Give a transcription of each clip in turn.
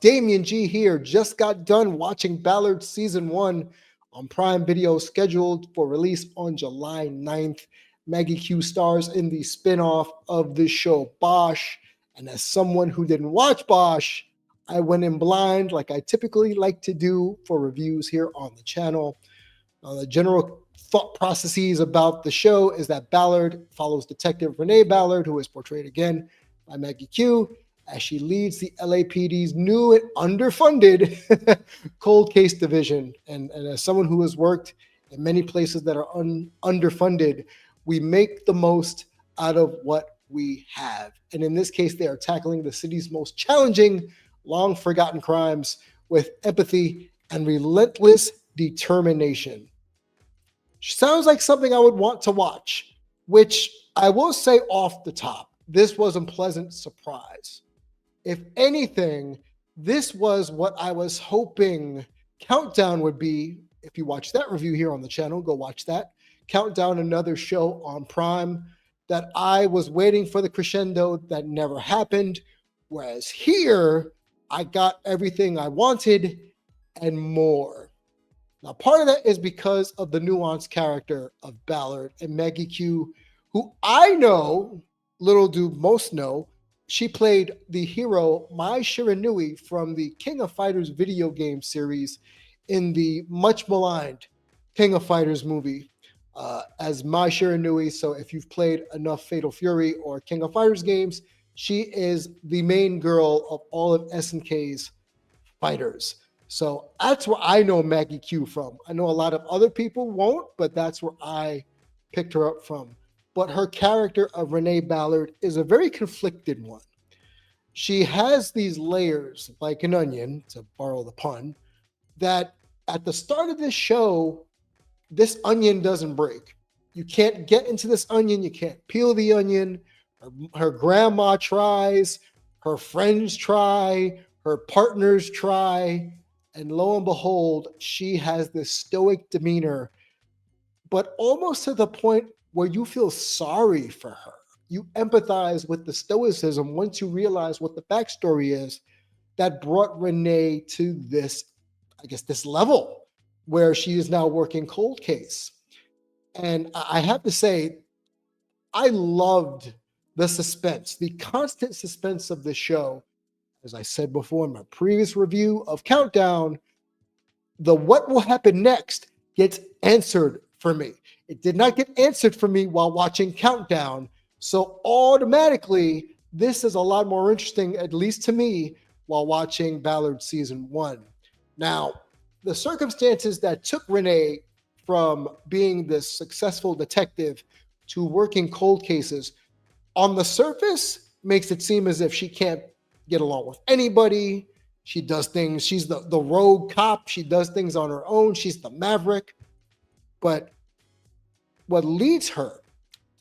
Damian G here. Just got done watching Ballard Season 1 on Prime Video, scheduled for release on July 9th. Maggie Q stars in the spinoff of the show Bosch. And as someone who didn't watch Bosch, I went in blind like I typically like to do for reviews here on the channel. The general thought processes about the show is that Ballard follows Detective Renée Ballard, who is portrayed again by Maggie Q, as she leads the LAPD's new and underfunded cold case division. And as someone who has worked in many places that are underfunded, we make the most out of what we have. And in this case, they are tackling the city's most challenging, long-forgotten crimes with empathy and relentless determination. Sounds like something I would want to watch, which I will say off the top, this was a pleasant surprise. If anything, this was what I was hoping Countdown would be. If you watch that review here on the channel, go watch that. Countdown, another show on Prime that I was waiting for the crescendo that never happened. Whereas here, I got everything I wanted and more. Now, part of that is because of the nuanced character of Ballard and Maggie Q, who I know, little do most know, she played the hero Mai Shiranui from the King of Fighters video game series in the much maligned King of Fighters movie as Mai Shiranui. So if you've played enough Fatal Fury or King of Fighters games, she is the main girl of all of SNK's fighters. So that's where I know Maggie Q from. I know a lot of other people won't, but that's where I picked her up from. But her character of Renée Ballard is a very conflicted one. She has these layers, like an onion, to borrow the pun, that at the start of this show, this onion doesn't break. You can't get into this onion. You can't peel the onion. Her grandma tries. Her friends try. Her partners try. And lo and behold, she has this stoic demeanor, but almost to the point where you feel sorry for her. You empathize with the stoicism once you realize what the backstory is that brought Renee to this, I guess, this level where she is now working cold case. And I have to say, I loved the suspense, the constant suspense of the show. As I said before in my previous review of Countdown, the what will happen next gets answered for me. It did not get answered for me while watching Countdown. So automatically, this is a lot more interesting, at least to me, while watching Ballard Season 1. Now, the circumstances that took Renee from being this successful detective to working cold cases, on the surface, makes it seem as if she can't get along with anybody. She does things, she's the rogue cop. She does things on her own. She's the maverick. But what leads her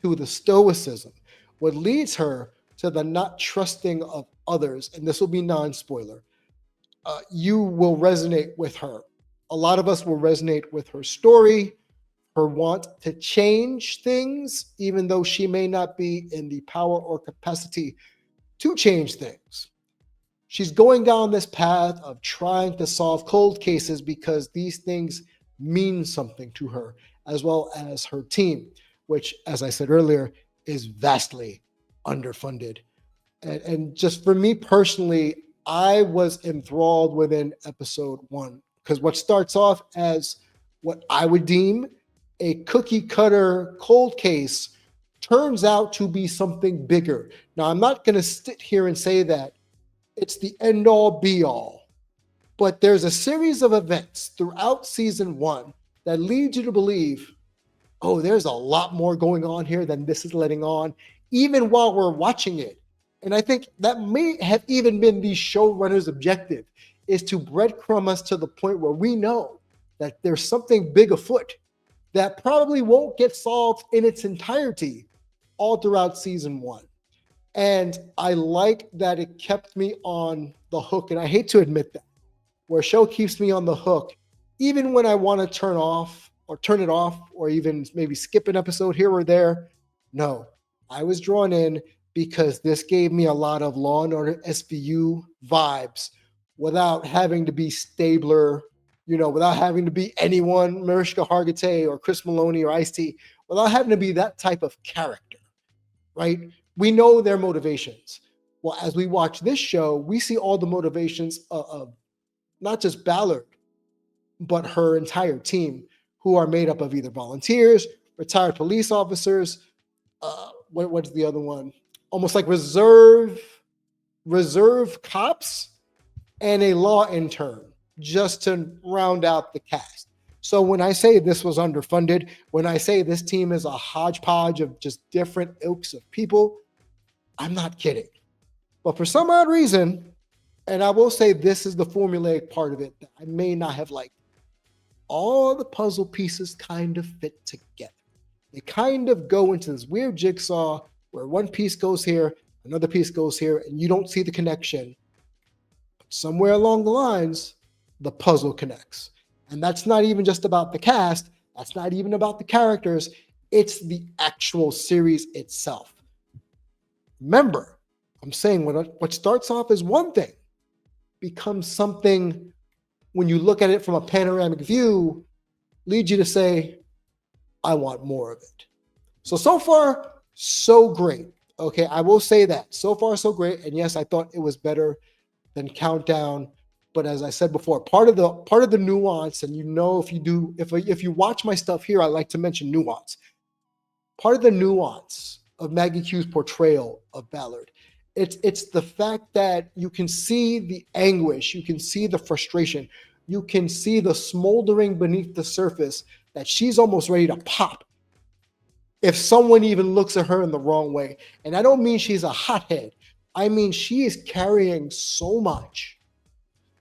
to the stoicism, what leads her to the not trusting of others, and this will be non-spoiler, you will resonate with her. A lot of us will resonate with her story, her want to change things, even though she may not be in the power or capacity to change things. She's going down this path of trying to solve cold cases because these things mean something to her, as well as her team, which, as I said earlier, is vastly underfunded. And just for me personally, I was enthralled within episode 1, because what starts off as what I would deem a cookie cutter cold case turns out to be something bigger. Now, I'm not going to sit here and say that it's the end all be all, but there's a series of events throughout season 1 that lead you to believe, oh, there's a lot more going on here than this is letting on, even while we're watching it. And I think that may have even been the showrunner's objective, is to breadcrumb us to the point where we know that there's something big afoot that probably won't get solved in its entirety all throughout season 1. And I like that it kept me on the hook. And I hate to admit that, where a show keeps me on the hook, even when I want to turn it off, or even maybe skip an episode here or there. No, I was drawn in because this gave me a lot of Law and Order SVU vibes, without having to be Stabler, without having to be anyone, Mariska Hargitay or Chris Maloney or Ice-T, without having to be that type of character, right? We know their motivations. Well, as we watch this show, we see all the motivations of not just Ballard, but her entire team, who are made up of either volunteers, retired police officers, what's the other one? Almost like reserve cops and a law intern, just to round out the cast. So when I say this was underfunded, when I say this team is a hodgepodge of just different ilks of people, I'm not kidding. But for some odd reason, and I will say this is the formulaic part of it that I may not have liked, all the puzzle pieces kind of fit together. They kind of go into this weird jigsaw where one piece goes here, another piece goes here, and you don't see the connection. But somewhere along the lines, the puzzle connects. And that's not even just about the cast. That's not even about the characters. It's the actual series itself. Remember, I'm saying what starts off as one thing becomes something, when you look at it from a panoramic view, leads you to say, I want more of it. So far, so great. Okay, I will say that. So far, so great. And yes, I thought it was better than Countdown. But as I said before, part of the nuance, and if you watch my stuff here, I like to mention nuance. Part of the nuance of Maggie Q's portrayal of Ballard, it's the fact that you can see the anguish, you can see the frustration, you can see the smoldering beneath the surface, that she's almost ready to pop if someone even looks at her in the wrong way. And I don't mean she's a hothead. I mean she is carrying so much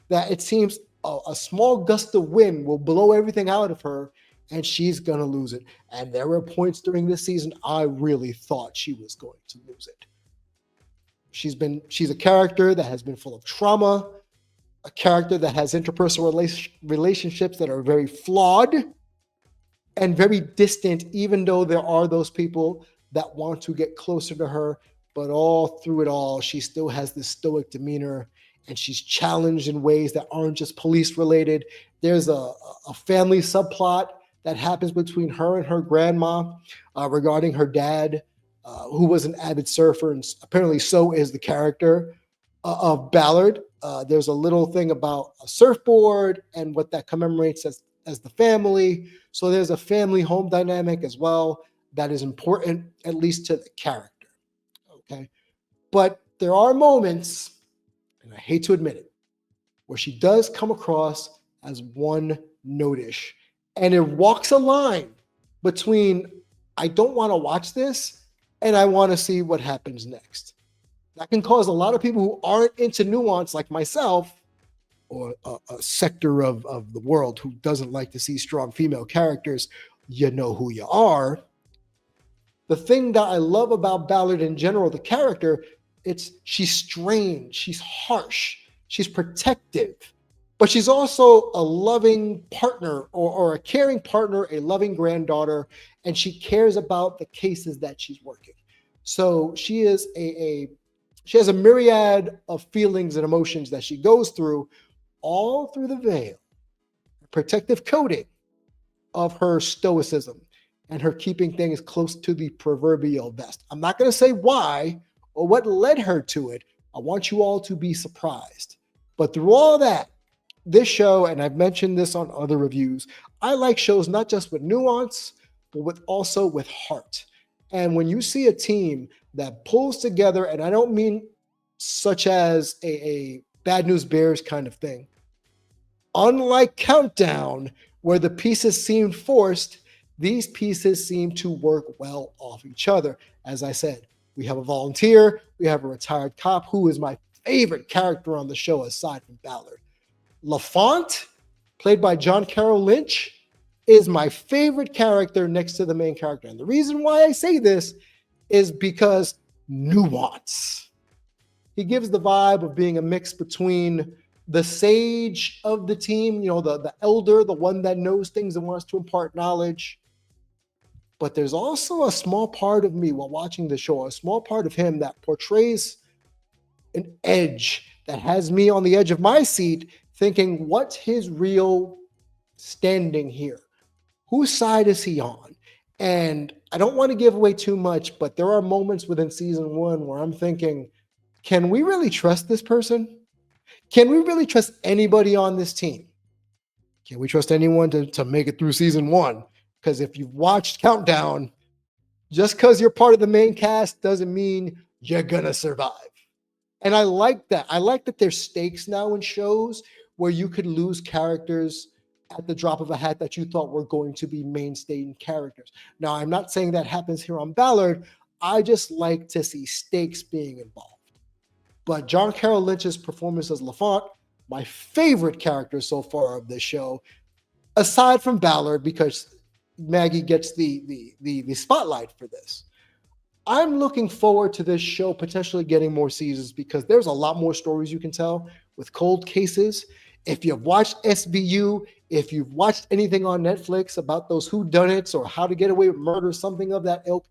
that it seems a small gust of wind will blow everything out of her and she's going to lose it. And there were points during this season I really thought she was going to lose it. She's a character that has been full of trauma, a character that has interpersonal relationships that are very flawed and very distant, even though there are those people that want to get closer to her. But all through it all, she still has this stoic demeanor, and she's challenged in ways that aren't just police related. There's a family subplot that happens between her and her grandma regarding her dad, who was an avid surfer, and apparently so is the character of Ballard. There's a little thing about a surfboard and what that commemorates as the family. So there's a family home dynamic as well that is important, at least to the character. Okay. But there are moments, and I hate to admit it, where she does come across as one-notish. And it walks a line between, I don't want to watch this and I want to see what happens next. That can cause a lot of people who aren't into nuance like myself, or a sector of the world who doesn't like to see strong female characters, you know who you are. The thing that I love about Ballard in general, the character, she's strange, she's harsh, she's protective, but she's also a loving partner or a caring partner, a loving granddaughter, and she cares about the cases that she's working. So she is she has a myriad of feelings and emotions that she goes through, all through the veil, protective coating of her stoicism and her keeping things close to the proverbial vest. I'm not going to say why or what led her to it. I want you all to be surprised. But through all that, this show, and I've mentioned this on other reviews, I like shows not just with nuance, but also with heart. And when you see a team that pulls together, and I don't mean such as a Bad News Bears kind of thing. Unlike Countdown, where the pieces seemed forced, these pieces seem to work well off each other. As I said, we have a volunteer, we have a retired cop who is my favorite character on the show aside from Ballard. LaFont, played by John Carroll Lynch, is my favorite character next to the main character. And the reason why I say this is because nuance. He gives the vibe of being a mix between the sage of the team, the elder, the one that knows things and wants to impart knowledge. But there's also a small part of me while watching the show, a small part of him that portrays an edge that has me on the edge of my seat thinking, what's his real standing here? Whose side is he on? And I don't want to give away too much, but there are moments within season one where I'm thinking, can we really trust this person? Can we really trust anybody on this team? Can we trust anyone to make it through season one? Because if you've watched Countdown, just because you're part of the main cast doesn't mean you're going to survive. And I like that. I like that there's stakes now in shows where you could lose characters at the drop of a hat that you thought were going to be mainstay characters. Now, I'm not saying that happens here on Ballard. I just like to see stakes being involved. But John Carroll Lynch's performance as LaFont, my favorite character so far of this show, aside from Ballard, because Maggie gets the spotlight for this. I'm looking forward to this show potentially getting more seasons because there's a lot more stories you can tell with cold cases. If you've watched SVU, if you've watched anything on Netflix about those whodunits or how to get away with murder, something of that ilk,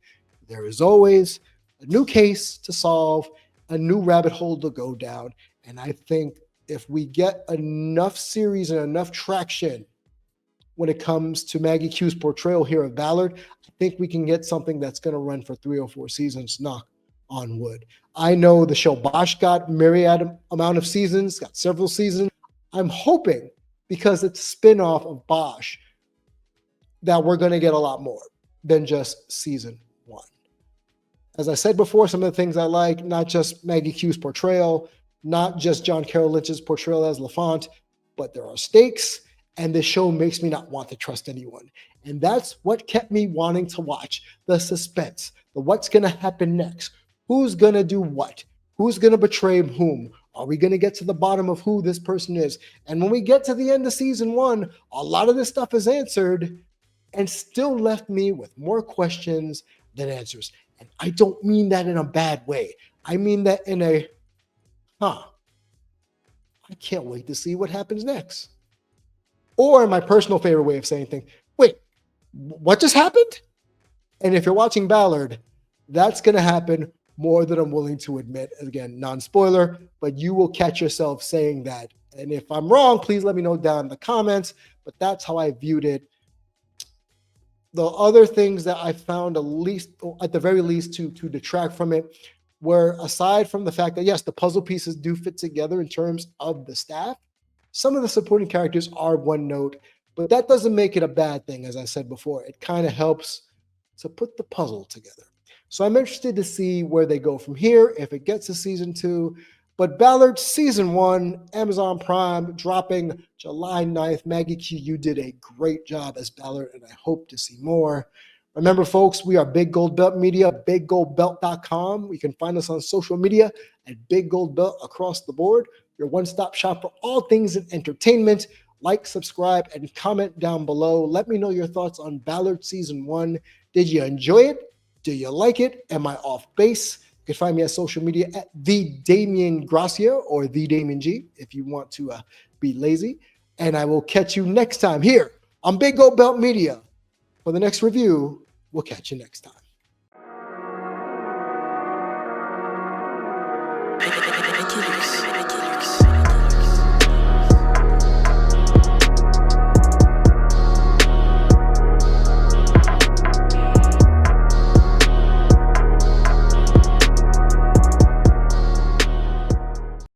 there is always a new case to solve, a new rabbit hole to go down. And I think if we get enough series and enough traction when it comes to Maggie Q's portrayal here of Ballard, I think we can get something that's going to run for 3 or 4 seasons, knock on wood. I know the show Bosch got myriad amount of seasons, got several seasons. I'm hoping, because it's a spin-off of Bosch, that we're going to get a lot more than just season 1. As I said before, some of the things I like, not just Maggie Q's portrayal, not just John Carroll Lynch's portrayal as LaFont, but there are stakes, and this show makes me not want to trust anyone. And that's what kept me wanting to watch. The suspense, the what's going to happen next, who's going to do what, who's going to betray whom, are we going to get to the bottom of who this person is? And when we get to the end of season 1, a lot of this stuff is answered and still left me with more questions than answers. And I don't mean that in a bad way. I mean that in a, I can't wait to see what happens next. Or my personal favorite way of saying things, wait, what just happened? And if you're watching Ballard, that's going to happen more than I'm willing to admit. Again, non-spoiler, but you will catch yourself saying that. And if I'm wrong, please let me know down in the comments, but that's how I viewed it. The other things that I found at the very least to detract from it were, aside from the fact that, yes, the puzzle pieces do fit together in terms of the staff, some of the supporting characters are one note, but that doesn't make it a bad thing. As I said before, it kind of helps to put the puzzle together. So I'm interested to see where they go from here, if it gets to season 2. But Ballard season 1, Amazon Prime, dropping July 9th. Maggie Q, you did a great job as Ballard, and I hope to see more. Remember, folks, we are Big Gold Belt Media, biggoldbelt.com. You can find us on social media at Big Gold Belt across the board. Your one-stop shop for all things in entertainment. Like, subscribe, and comment down below. Let me know your thoughts on Ballard Season 1. Did you enjoy it? Do you like it? Am I off base? You can find me on social media at The Damien Gracia or The Damien G if you want to be lazy. And I will catch you next time here on Big Gold Belt Media. For the next review, we'll catch you next time.